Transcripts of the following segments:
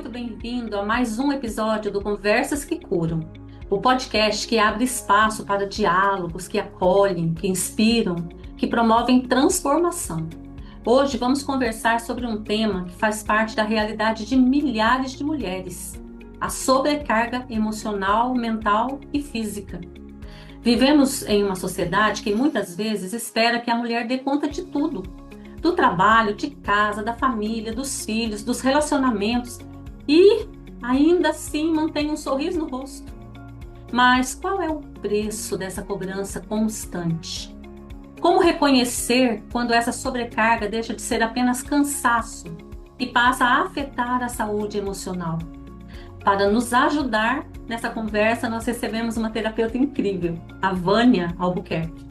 muito bem-vindo a mais um episódio do Conversas que Curam, o podcast que abre espaço para diálogos que acolhem, que inspiram, que promovem transformação. Hoje vamos conversar sobre um tema que faz parte da realidade de milhares de mulheres: a sobrecarga emocional, mental e física. Vivemos em uma sociedade que muitas vezes espera que a mulher dê conta de tudo, do trabalho, de casa, da família, dos filhos, dos relacionamentos e ainda assim mantém um sorriso no rosto. Mas qual é o preço dessa cobrança constante? Como reconhecer quando essa sobrecarga deixa de ser apenas cansaço e passa a afetar a saúde emocional? Para nos ajudar nessa conversa, nós recebemos uma terapeuta incrível, a Vânia Albuquerque.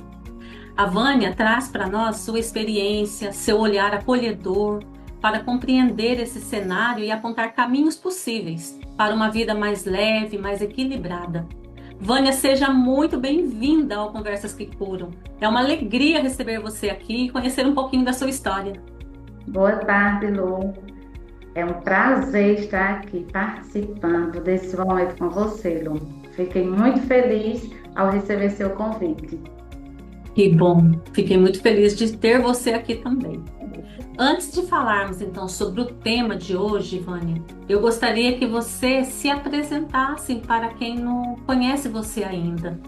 A Vânia traz para nós sua experiência, seu olhar acolhedor, para compreender esse cenário e apontar caminhos possíveis para uma vida mais leve, mais equilibrada. Vânia, seja muito bem-vinda ao Conversas que Curam. É uma alegria receber você aqui e conhecer um pouquinho da sua história. Boa tarde, Lu. É um prazer estar aqui participando desse momento com você, Lu. Fiquei muito feliz ao receber seu convite. Que bom, fiquei muito feliz de ter você aqui também. Antes de falarmos então sobre o tema de hoje, Vânia, eu gostaria que você se apresentasse para quem não conhece você ainda.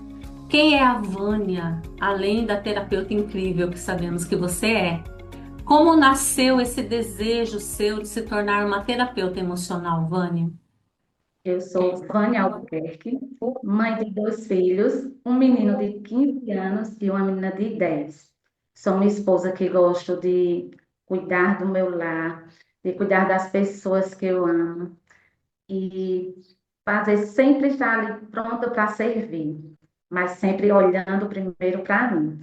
Quem é a Vânia, além da terapeuta incrível que sabemos que você é? Como nasceu esse desejo seu de se tornar uma terapeuta emocional, Vânia? Eu sou Vânia Albuquerque, mãe de dois filhos, um menino de 15 anos e uma menina de 10. Sou uma esposa que gosto de cuidar do meu lar, de cuidar das pessoas que eu amo e fazer sempre estar ali pronta para servir, mas sempre olhando primeiro para mim.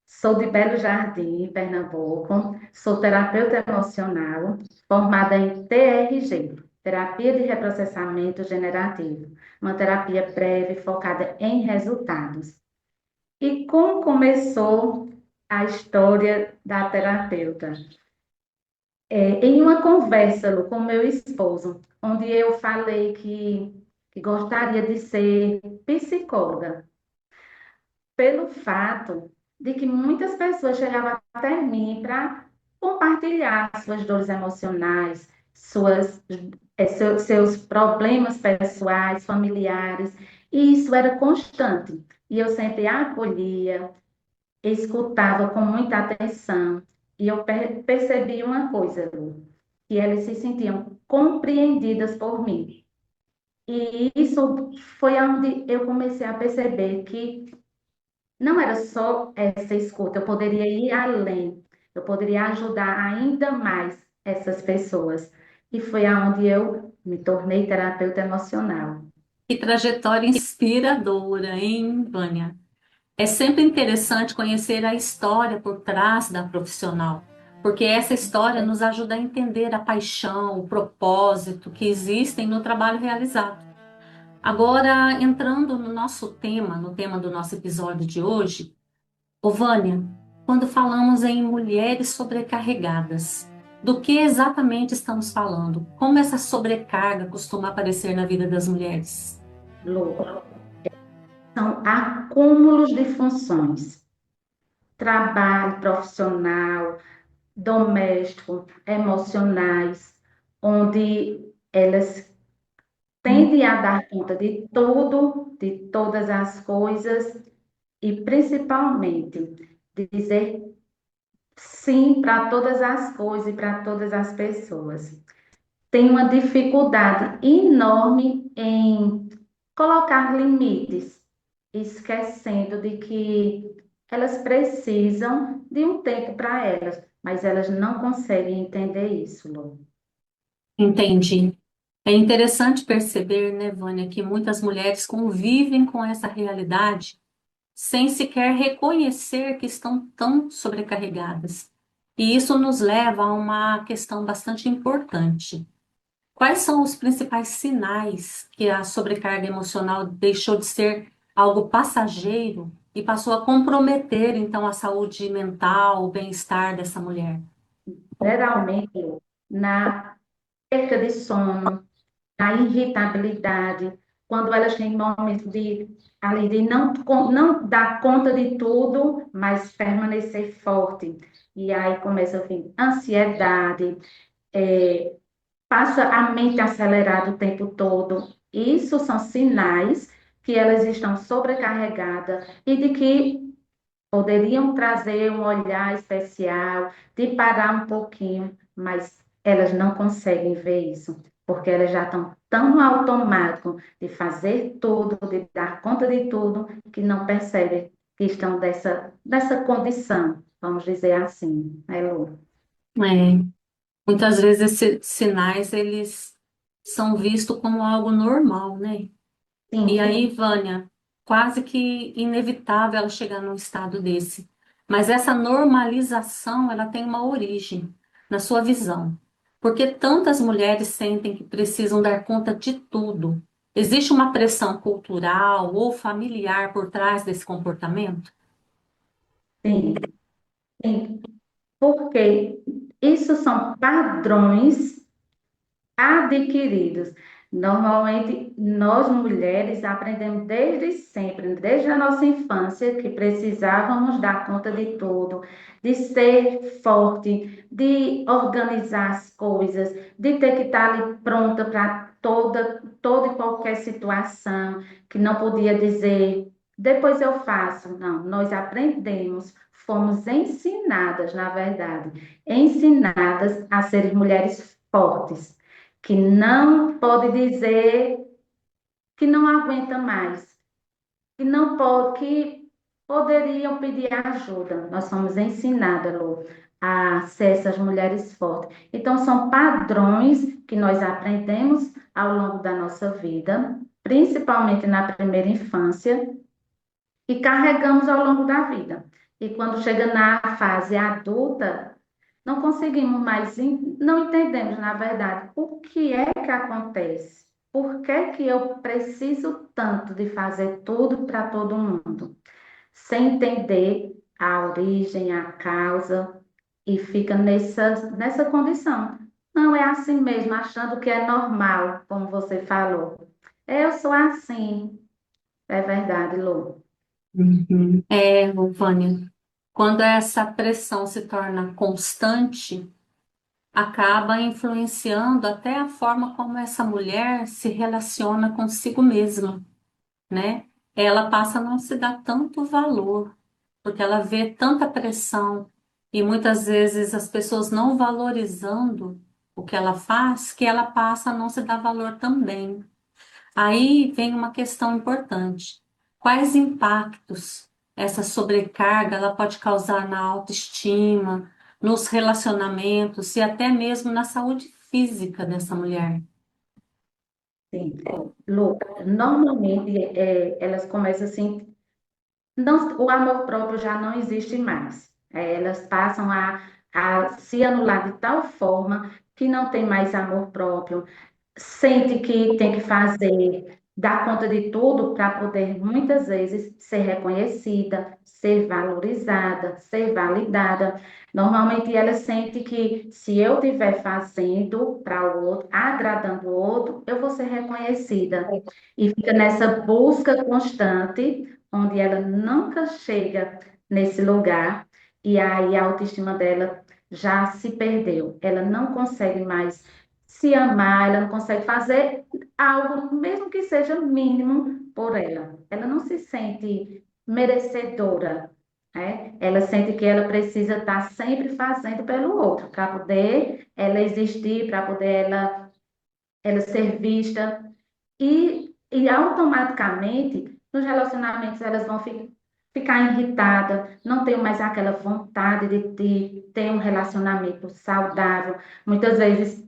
Sou de Belo Jardim, Pernambuco. Sou terapeuta emocional, formada em TRG, Terapia de Reprocessamento Generativo, uma terapia breve focada em resultados. E como começou a história da terapeuta? Em uma conversa, Lu, com meu esposo, onde eu falei que gostaria de ser psicóloga, pelo fato de que muitas pessoas chegavam até mim para compartilhar suas dores emocionais, seus problemas pessoais, familiares, e isso era constante. E eu sempre acolhia, escutava com muita atenção, e eu percebi uma coisa, Lu, que elas se sentiam compreendidas por mim. E isso foi onde eu comecei a perceber que não era só essa escuta, eu poderia ir além, eu poderia ajudar ainda mais essas pessoas. E foi aonde eu me tornei terapeuta emocional. Que trajetória inspiradora, hein, Vânia? É sempre interessante conhecer a história por trás da profissional, porque essa história nos ajuda a entender a paixão, o propósito que existem no trabalho realizado. Agora, entrando no nosso tema, no tema do nosso episódio de hoje, ô Vânia, quando falamos em mulheres sobrecarregadas, do que exatamente estamos falando? Como essa sobrecarga costuma aparecer na vida das mulheres? Lu, são acúmulos de funções, trabalho profissional, doméstico, emocionais, onde elas tendem a dar conta de tudo, de todas as coisas e principalmente dizer sim para todas as coisas e para todas as pessoas. Tem uma dificuldade enorme em colocar limites, esquecendo de que elas precisam de um tempo para elas, mas elas não conseguem entender isso, Lu. Entendi. É interessante perceber, né, Vânia, que muitas mulheres convivem com essa realidade sem sequer reconhecer que estão tão sobrecarregadas. E isso nos leva a uma questão bastante importante. Quais são os principais sinais que a sobrecarga emocional deixou de ser algo passageiro e passou a comprometer, então, a saúde mental, o bem-estar dessa mulher? Geralmente, Lu, na perca de sono, a irritabilidade, quando elas têm momentos ali, de não dar conta de tudo, mas permanecer forte. E aí começa a vir ansiedade, é, passa a mente acelerada o tempo todo. Isso são sinais que elas estão sobrecarregadas e de que poderiam trazer um olhar especial, de parar um pouquinho, mas elas não conseguem ver isso, porque elas já estão tão no automático de fazer tudo, de dar conta de tudo, que não percebem que estão dessa condição, vamos dizer assim, né, Lu? É, muitas vezes esses sinais, eles são vistos como algo normal, né? E Sim, aí, Vânia, quase que inevitável ela chegar num estado desse. Mas essa normalização, ela tem uma origem, na sua visão. Porque tantas mulheres sentem que precisam dar conta de tudo. Existe uma pressão cultural ou familiar por trás desse comportamento? sim, sim, porque isso são padrões adquiridos. Normalmente, nós mulheres aprendemos desde sempre, desde a nossa infância, que precisávamos dar conta de tudo, de ser forte, de organizar as coisas, de ter que estar ali pronta para toda e qualquer situação, que não podia dizer, depois eu faço. Não, nós aprendemos, fomos ensinadas, na verdade, ensinadas a ser mulheres fortes que não pode dizer que não aguenta mais, que não pode, que poderiam pedir ajuda. Nós somos ensinadas, Lu, a ser essas mulheres fortes. Então, são padrões que nós aprendemos ao longo da nossa vida, principalmente na primeira infância, e carregamos ao longo da vida. E quando chega na fase adulta, não conseguimos mais, não entendemos, na verdade, o que é que acontece. Por que que eu preciso tanto de fazer tudo para todo mundo? Sem entender a origem, a causa, e fica nessa condição. Não é assim mesmo, achando que é normal, como você falou. Eu sou assim, é verdade, Lu. Uhum. É, Vânia, quando essa pressão se torna constante, acaba influenciando até a forma como essa mulher se relaciona consigo mesma, né? Ela passa a não se dar tanto valor, porque ela vê tanta pressão e muitas vezes as pessoas não valorizando o que ela faz, que ela passa a não se dar valor também. Aí vem uma questão importante. Quais impactos essa sobrecarga ela pode causar na autoestima, nos relacionamentos e até mesmo na saúde física dessa mulher? Sim. Lu, normalmente elas começam assim, não, o amor próprio já não existe mais. Elas passam a se anular de tal forma que não tem mais amor próprio, sente que tem que fazer, dar conta de tudo para poder muitas vezes ser reconhecida, ser valorizada, ser validada. Normalmente ela sente que se eu estiver fazendo para o outro, agradando o outro, eu vou ser reconhecida. E fica nessa busca constante, onde ela nunca chega nesse lugar, e aí a autoestima dela já se perdeu. Ela não consegue mais se amar, ela não consegue fazer algo, mesmo que seja mínimo, por ela. Ela não se sente merecedora, né? Ela sente que ela precisa estar sempre fazendo pelo outro, para poder ela existir, para poder ela ser vista. E automaticamente, nos relacionamentos, elas vão ficar irritadas, não tem mais aquela vontade de ter um relacionamento saudável. Muitas vezes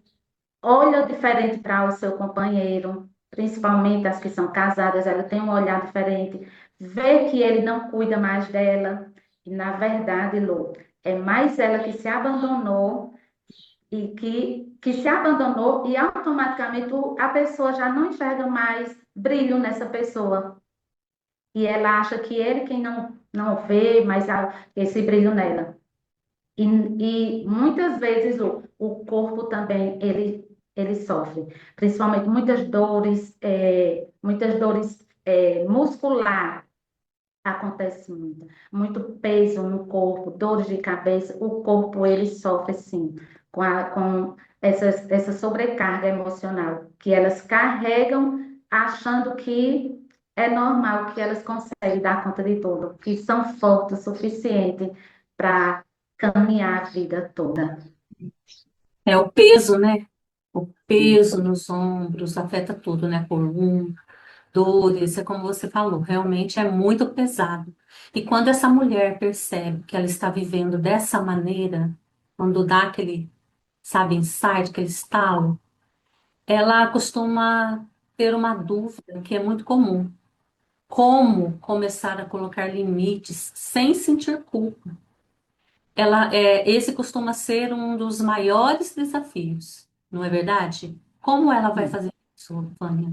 olha diferente para o seu companheiro, principalmente as que são casadas, ela tem um olhar diferente, vê que ele não cuida mais dela, e na verdade, Lu, é mais ela que se abandonou e que se abandonou e automaticamente a pessoa já não enxerga mais brilho nessa pessoa. E ela acha que ele quem não vê mais esse brilho nela. E muitas vezes o corpo também, ele sofre, principalmente muitas dores muscular acontece muito peso no corpo, dores de cabeça, o corpo ele sofre sim com essa sobrecarga emocional que elas carregam achando que é normal, que elas conseguem dar conta de tudo, que são fortes o suficiente para caminhar a vida toda. É o peso, né? O peso nos ombros afeta tudo, né? Coluna, dores, é como você falou, realmente é muito pesado. E quando essa mulher percebe que ela está vivendo dessa maneira, quando dá aquele, sabe, insight, aquele estalo, ela costuma ter uma dúvida que é muito comum. Como começar a colocar limites sem sentir culpa? Esse costuma ser um dos maiores desafios, não é verdade? Como ela vai fazer isso, Vânia?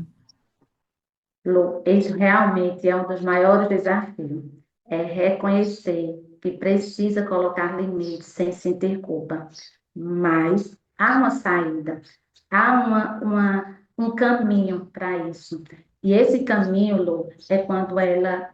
Lu, isso realmente é um dos maiores desafios. É reconhecer que precisa colocar limites sem sentir culpa. Mas há uma saída, há um caminho para isso. E esse caminho, Lu, é quando ela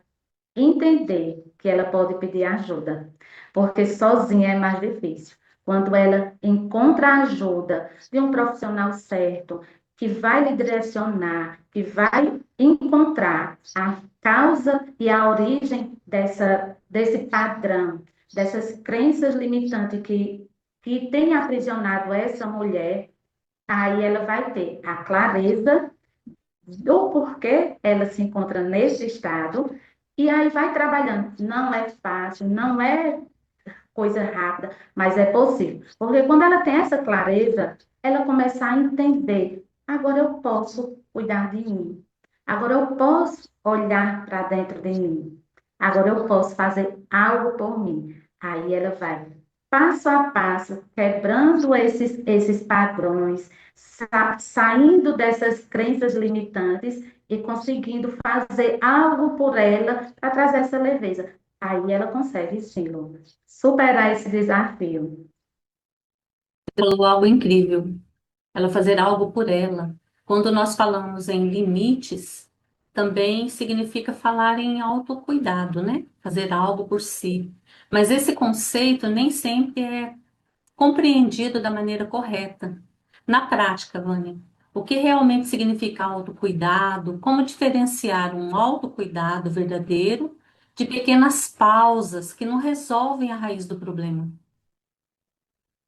entender que ela pode pedir ajuda, porque sozinha é mais difícil. Quando ela encontra a ajuda de um profissional certo, que vai lhe direcionar, que vai encontrar a causa e a origem desse padrão, dessas crenças limitantes que tem aprisionado essa mulher, aí ela vai ter a clareza do porquê ela se encontra nesse estado, e aí vai trabalhando. Não é fácil, não é coisa rápida, mas é possível. Porque quando ela tem essa clareza, ela começa a entender: agora eu posso cuidar de mim, agora eu posso olhar para dentro de mim, agora eu posso fazer algo por mim. Aí ela vai passo a passo, quebrando esses padrões, saindo dessas crenças limitantes e conseguindo fazer algo por ela para trazer essa leveza. Aí ela consegue, sim, Lu, superar esse desafio. Falou algo incrível, ela fazer algo por ela. Quando nós falamos em limites, também significa falar em autocuidado, né? Fazer algo por si. Mas esse conceito nem sempre é compreendido da maneira correta. Na prática, Vânia, o que realmente significa autocuidado? Como diferenciar um autocuidado verdadeiro de pequenas pausas que não resolvem a raiz do problema?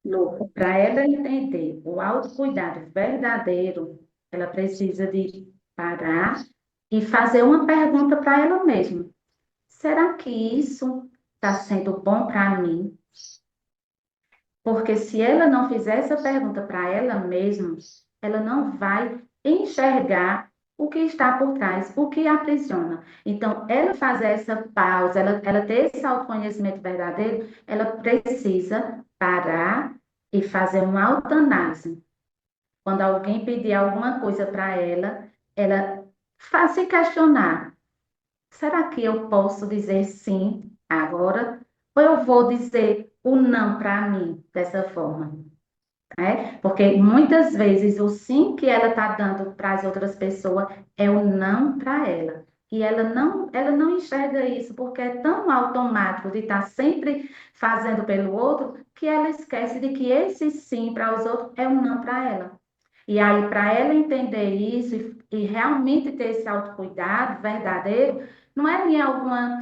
Lu, para ela entender o autocuidado verdadeiro, ela precisa de parar e fazer uma pergunta para ela mesma. Será que isso está sendo bom para mim? Porque se ela não fizer essa pergunta para ela mesma, ela não vai enxergar o que está por trás, o que a aprisiona. Então, ela fazer essa pausa, ela ter esse autoconhecimento verdadeiro, ela precisa parar e fazer uma autoanálise. Quando alguém pedir alguma coisa para ela faz se questionar: será que eu posso dizer sim agora? Ou eu vou dizer o não para mim dessa forma? Né? Porque muitas vezes o sim que ela está dando para as outras pessoas é o não para ela. E ela não enxerga isso porque é tão automático de estar sempre fazendo pelo outro que ela esquece de que esse sim para os outros é um não para ela. E aí, para ela entender isso e realmente ter esse autocuidado verdadeiro, não é nem alguma,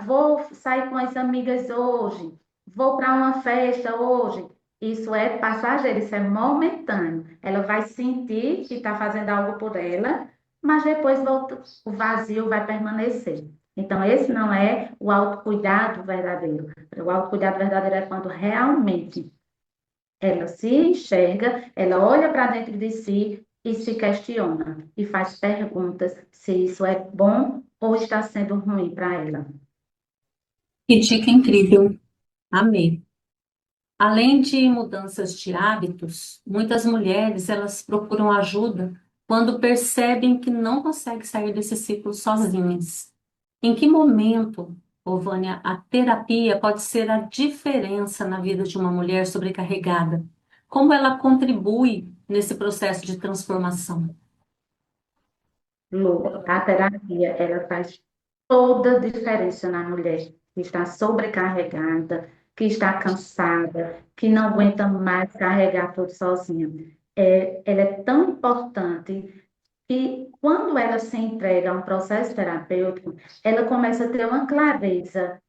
vou sair com as amigas hoje, vou para uma festa hoje. Isso é passageiro, isso é momentâneo. Ela vai sentir que está fazendo algo por ela, mas depois volta, o vazio vai permanecer. Então, esse não é o autocuidado verdadeiro. O autocuidado verdadeiro é quando realmente ela se enxerga, ela olha para dentro de si e se questiona e faz perguntas se isso é bom ou está sendo ruim para ela. Que dica incrível! Amei. Além de mudanças de hábitos, muitas mulheres elas procuram ajuda quando percebem que não conseguem sair desse ciclo sozinhas. Em que momento, ô Vânia, a terapia pode ser a diferença na vida de uma mulher sobrecarregada? Como ela contribui nesse processo de transformação? Lu, a terapia, ela faz toda a diferença na mulher que está sobrecarregada, que está cansada, que não aguenta mais carregar tudo sozinha. Ela é tão importante que quando ela se entrega a um processo terapêutico, ela começa a ter uma clareza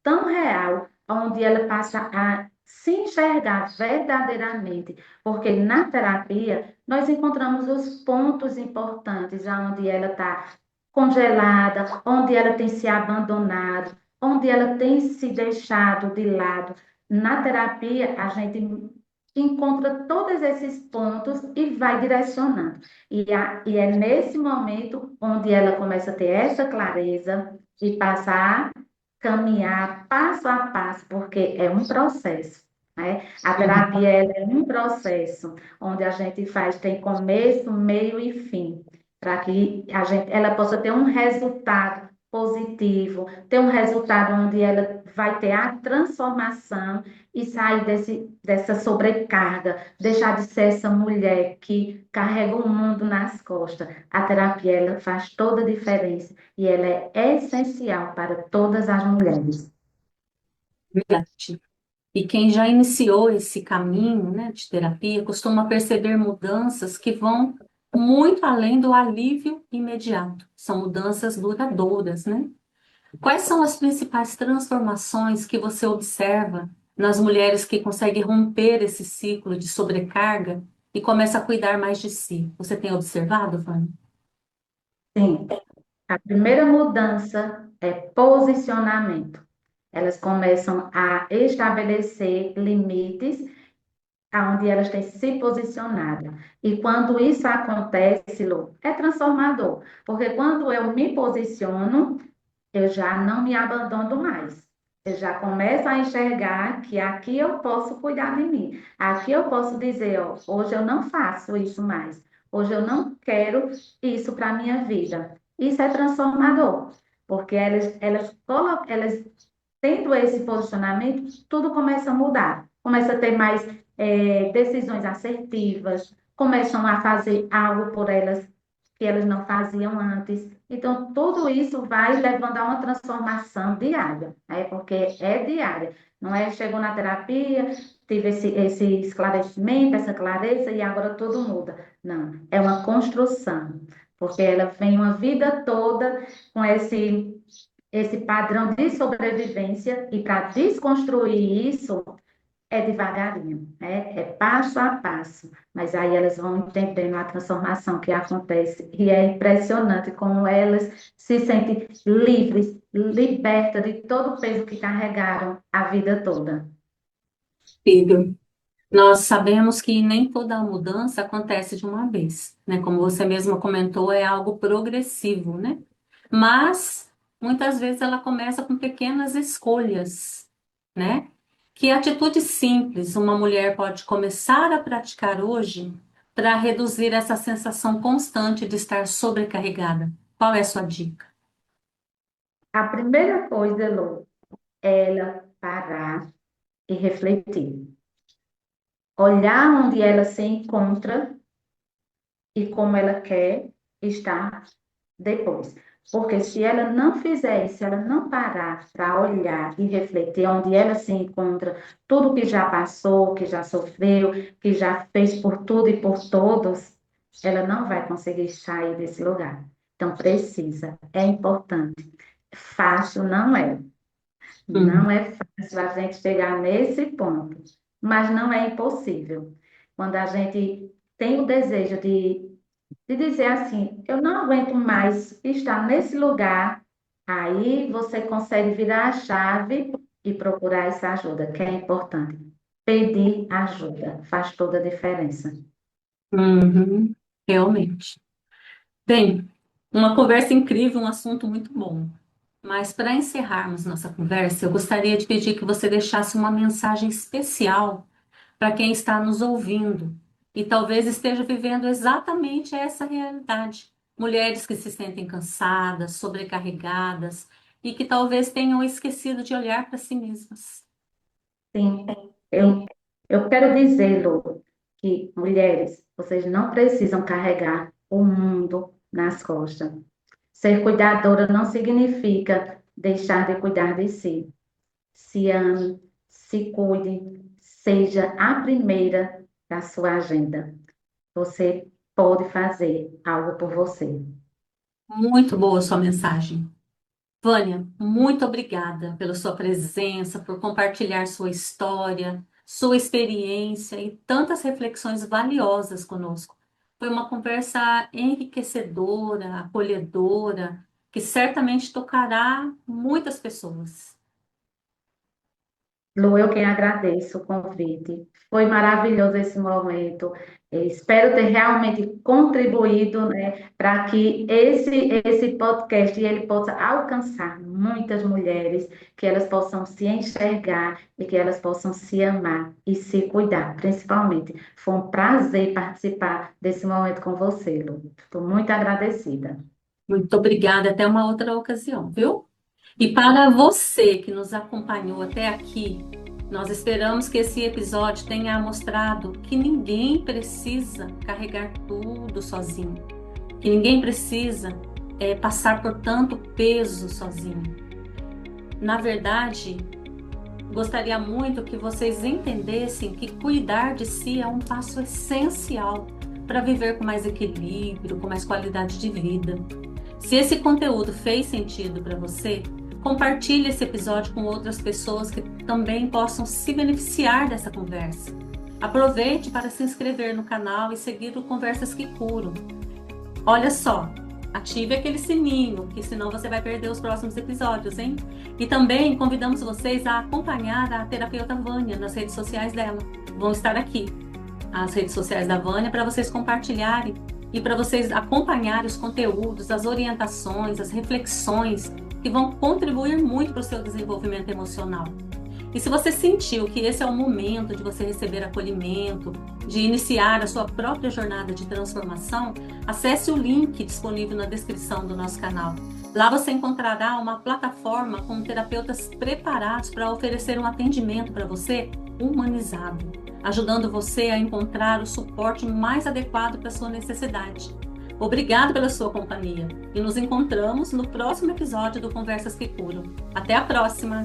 tão real, onde ela passa a se enxergar verdadeiramente, porque na terapia nós encontramos os pontos importantes, onde ela está congelada, onde ela tem se abandonado, onde ela tem se deixado de lado. Na terapia, a gente encontra todos esses pontos e vai direcionando. E é nesse momento onde ela começa a ter essa clareza e passar caminhar passo a passo, porque é um processo, né? A Uhum. terapia ela é um processo onde a gente faz, tem começo, meio e fim, para que ela possa ter um resultado positivo, ter um resultado onde ela vai ter a transformação e sair dessa sobrecarga, deixar de ser essa mulher que carrega o mundo nas costas. A terapia ela faz toda a diferença e ela é essencial para todas as mulheres. Verdade. E quem já iniciou esse caminho, né, de terapia costuma perceber mudanças que vão muito além do alívio imediato. São mudanças duradouras, né? Quais são as principais transformações que você observa nas mulheres que conseguem romper esse ciclo de sobrecarga e começam a cuidar mais de si? Você tem observado, Vânia? Sim, a primeira mudança é posicionamento. Elas começam a estabelecer limites aonde elas têm se posicionado. E quando isso acontece, Lu, é transformador, porque quando eu me posiciono, eu já não me abandono mais. Eu já começo a enxergar que aqui eu posso cuidar de mim. Aqui eu posso dizer, ó, hoje eu não faço isso mais. Hoje eu não quero isso para a minha vida. Isso é transformador, porque elas tendo esse posicionamento, tudo começa a mudar. Começa a ter mais decisões assertivas, começam a fazer algo por elas que elas não faziam antes. Então, tudo isso vai levando a uma transformação diária, né? Porque é diária. Não é chegou na terapia, tive esse esclarecimento, essa clareza e agora tudo muda. Não, é uma construção, porque ela vem uma vida toda com esse padrão de sobrevivência e para desconstruir isso é devagarinho, né? É passo a passo, mas aí elas vão entendendo a transformação que acontece e é impressionante como elas se sentem livres, libertas de todo o peso que carregaram a vida toda. Pedro, nós sabemos que nem toda mudança acontece de uma vez, né? Como você mesma comentou, é algo progressivo, né? Mas muitas vezes ela começa com pequenas escolhas, né? Que atitude simples uma mulher pode começar a praticar hoje para reduzir essa sensação constante de estar sobrecarregada? Qual é a sua dica? A primeira coisa, Lu, é ela parar e refletir. Olhar onde ela se encontra e como ela quer estar depois. Porque se ela não fizer isso, se ela não parar para olhar e refletir onde ela se encontra, tudo que já passou, que já sofreu, que já fez por tudo e por todos, ela não vai conseguir sair desse lugar. Então, precisa, é importante. Fácil não é. Uhum. Não é fácil a gente chegar nesse ponto, mas não é impossível. Quando a gente tem o desejo de dizer assim, eu não aguento mais estar nesse lugar, aí você consegue virar a chave e procurar essa ajuda, que é importante. Pedir ajuda faz toda a diferença. Uhum. Realmente. Bem, uma conversa incrível, um assunto muito bom. Mas para encerrarmos nossa conversa, eu gostaria de pedir que você deixasse uma mensagem especial para quem está nos ouvindo e talvez esteja vivendo exatamente essa realidade. Mulheres que se sentem cansadas, sobrecarregadas e que talvez tenham esquecido de olhar para si mesmas. Sim, eu, eu quero dizê-lo. que, mulheres, vocês não precisam carregar o mundo nas costas. Ser cuidadora não significa deixar de cuidar de si. Se ame, se cuide, seja a primeira da sua agenda. Você pode fazer algo por você. Muito boa sua mensagem. Vânia, muito obrigada pela sua presença, por compartilhar sua história, sua experiência e tantas reflexões valiosas conosco. Foi uma conversa enriquecedora, acolhedora, que certamente tocará muitas pessoas. Lu, eu quem agradeço o convite. Foi maravilhoso esse momento. Espero ter realmente contribuído, né, para que esse podcast ele possa alcançar muitas mulheres, que elas possam se enxergar e que elas possam se amar e se cuidar, principalmente. Foi um prazer participar desse momento com você, Lu. Estou muito agradecida. Muito obrigada, até uma outra ocasião, viu? E para você que nos acompanhou até aqui, nós esperamos que esse episódio tenha mostrado que ninguém precisa carregar tudo sozinho, que ninguém precisa passar por tanto peso sozinho. Na verdade, gostaria muito que vocês entendessem que cuidar de si é um passo essencial para viver com mais equilíbrio, com mais qualidade de vida. Se esse conteúdo fez sentido para você, compartilhe esse episódio com outras pessoas que também possam se beneficiar dessa conversa. Aproveite para se inscrever no canal e seguir o Conversas que Curam. Olha só, ative aquele sininho, que senão você vai perder os próximos episódios, hein? E também convidamos vocês a acompanhar a terapeuta Vânia nas redes sociais dela. Vão estar aqui as redes sociais da Vânia para vocês compartilharem e para vocês acompanharem os conteúdos, as orientações, as reflexões que vão contribuir muito para o seu desenvolvimento emocional. E se você sentiu que esse é o momento de você receber acolhimento, de iniciar a sua própria jornada de transformação, acesse o link disponível na descrição do nosso canal. Lá você encontrará uma plataforma com terapeutas preparados para oferecer um atendimento para você humanizado, ajudando você a encontrar o suporte mais adequado para a sua necessidade. Obrigado pela sua companhia e nos encontramos no próximo episódio do Conversas que Curam. Até a próxima!